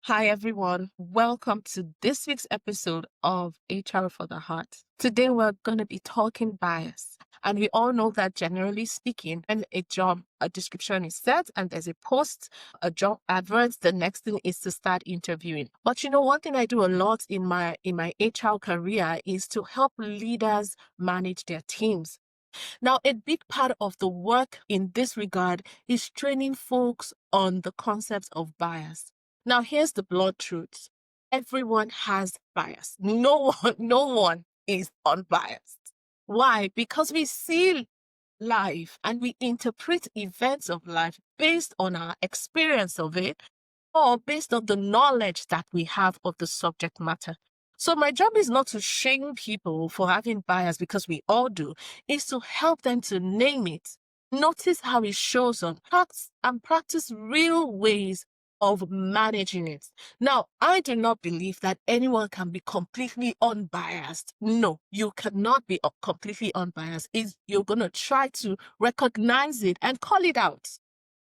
Hi, everyone. Welcome to this week's episode of HR for the Heart. Today, we're going to be talking bias. And we all know that generally speaking, when a job a description is set and there's a post, a job advert, the next thing is to start interviewing. But one thing I do a lot in my HR career is to help leaders manage their teams. Now, a big part of the work in this regard is training folks on the concepts of bias. Now, here's the blunt truth. Everyone has bias. No one is unbiased. Why? Because we see life and we interpret events of life based on our experience of it or based on the knowledge that we have of the subject matter. So my job is not to shame people for having bias, because we all do. It's to help them to name it, notice how it shows up, and practice real ways of managing it. Now, I do not believe that anyone can be completely unbiased. No, you cannot be completely unbiased. You're going to try to recognize it and call it out.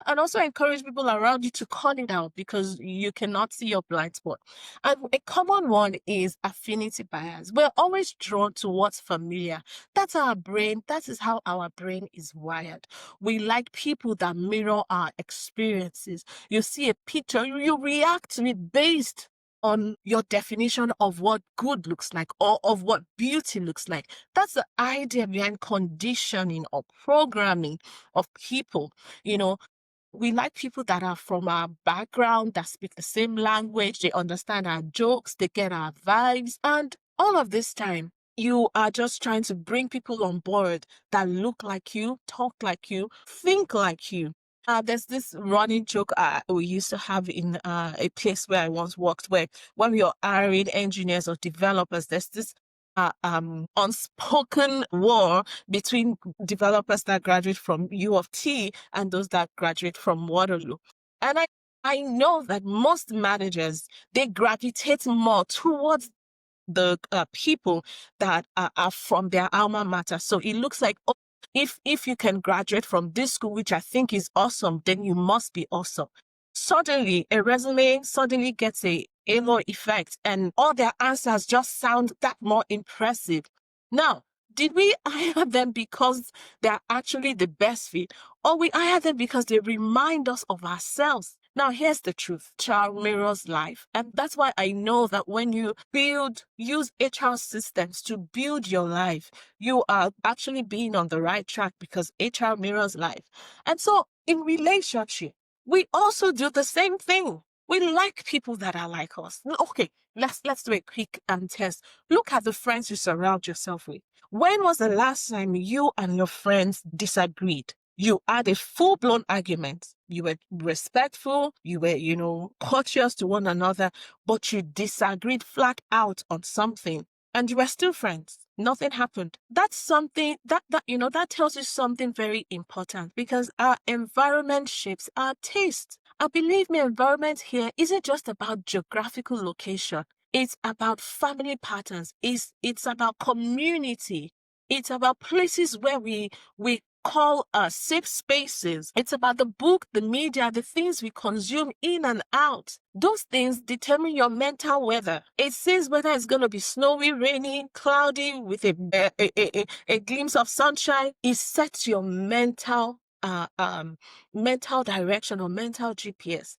And also encourage people around you to call it out, because you cannot see your blind spot. And a common one is affinity bias. We're always drawn to what's familiar. That's our brain. That is how our brain is wired. We like people that mirror our experiences. You see a picture, you react to it based on your definition of what good looks like or of what beauty looks like. That's the idea behind conditioning or programming of people. We like people that are from our background, that speak the same language, they understand our jokes, they get our vibes. And all of this time, you are just trying to bring people on board that look like you, talk like you, think like you. There's this running joke we used to have in a place where I once worked, where when we are hiring engineers or developers, there's this unspoken war between developers that graduate from U of T and those that graduate from Waterloo. And I know that most managers, they gravitate more towards the people that are from their alma mater. So it looks like, oh, if you can graduate from this school, which I think is awesome, then you must be awesome. Suddenly, a resume suddenly gets a halo effect, and all their answers just sound that more impressive. Now, did we hire them because they're actually the best fit, or we hire them because they remind us of ourselves? Now, here's the truth. HR mirrors life. And that's why I know that when you use HR systems to build your life, you are actually being on the right track, because HR mirrors life. And so in relationship, we also do the same thing. We like people that are like us. Okay, let's do a quick test. Look at the friends you surround yourself with. When was the last time you and your friends disagreed? You had a full-blown argument. You were respectful, you were, courteous to one another, but you disagreed flat out on something, and you were still friends. Nothing happened. That's something that tells you something very important, because our environment shapes our taste. And believe me, environment here isn't just about geographical location. It's about family patterns. It's about community. It's about places where we call safe spaces. It's about the book, the media, the things we consume in and out. Those things determine your mental weather. It says whether it's going to be snowy, rainy, cloudy, with a glimpse of sunshine. It sets your mental direction or mental GPS.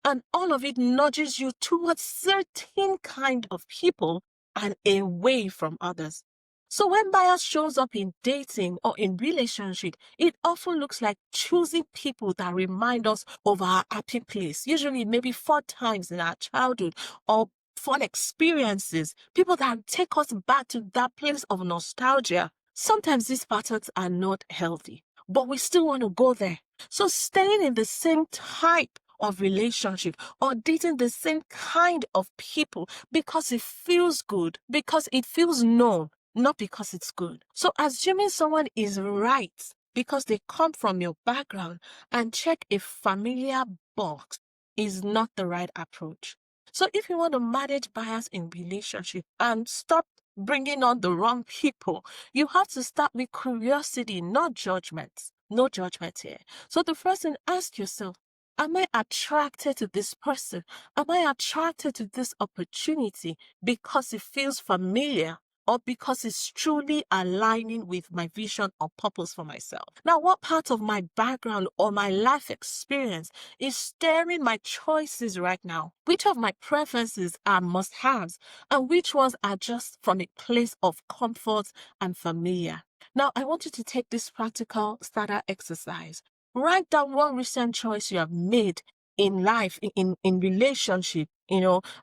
And all of it nudges you towards certain kind of people and away from others. So when bias shows up in dating or in relationship, it often looks like choosing people that remind us of our happy place, usually maybe 4 times in our childhood, or fun experiences, people that take us back to that place of nostalgia. Sometimes these patterns are not healthy, but we still want to go there. So staying in the same type of relationship or dating the same kind of people because it feels good, because it feels known, not because it's good. So assuming someone is right because they come from your background and check a familiar box is not the right approach. So if you want to manage bias in relationship and stop bringing on the wrong people, you have to start with curiosity, not judgment. No judgment here. So the first thing, ask yourself, Am I attracted to this person? Am I attracted to this opportunity because it feels familiar, or because it's truly aligning with my vision or purpose for myself? Now, what part of my background or my life experience is steering my choices right now? Which of my preferences are must-haves, and which ones are just from a place of comfort and familiar? Now, I want you to take this practical starter exercise. Write down one recent choice you have made in life, in relationship,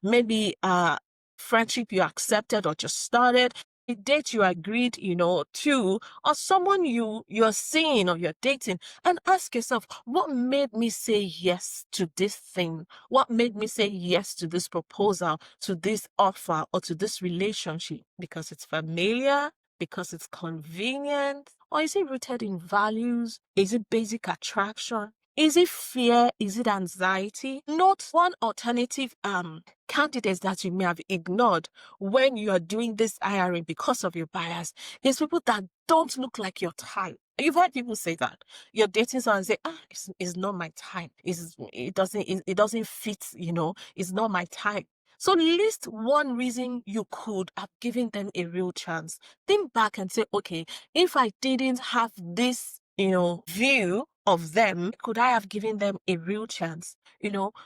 maybe friendship you accepted or just started, a date you agreed, to, or someone you're seeing or you're dating, and ask yourself, what made me say yes to this thing? What made me say yes to this proposal, to this offer, or to this relationship? Because it's familiar, because it's convenient, or is it rooted in values? Is it basic attraction? Is it fear? Is it anxiety? Note one alternative candidates that you may have ignored when you are doing this hiring because of your bias is people that don't look like your type. You've heard people say that. You're dating someone and say, it's not my type. It doesn't fit, it's not my type. So list one reason you could have given them a real chance. Think back and say, okay, if I didn't have this, view of them, could I have given them a real chance?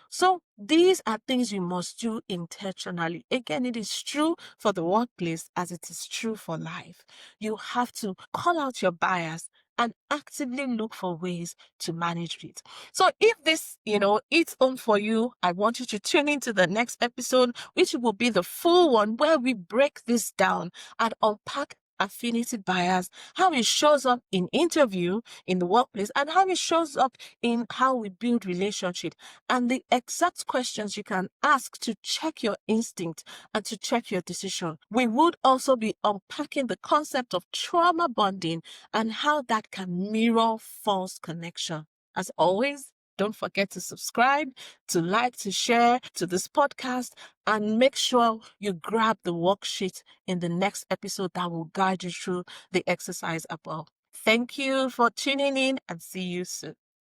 So these are things you must do intentionally. Again, it is true for the workplace as it is true for life. You have to call out your bias and actively look for ways to manage it. So if this, it's on for you, I want you to tune into the next episode, which will be the full one where we break this down and unpack affinity bias, how it shows up in interview, in the workplace, and how it shows up in how we build relationship, and the exact questions you can ask to check your instinct and to check your decision. We would also be unpacking the concept of trauma bonding and how that can mirror false connection. As always, don't forget to subscribe, to like, to share to this podcast, and make sure you grab the worksheet in the next episode that will guide you through the exercise above. Thank you for tuning in, and see you soon.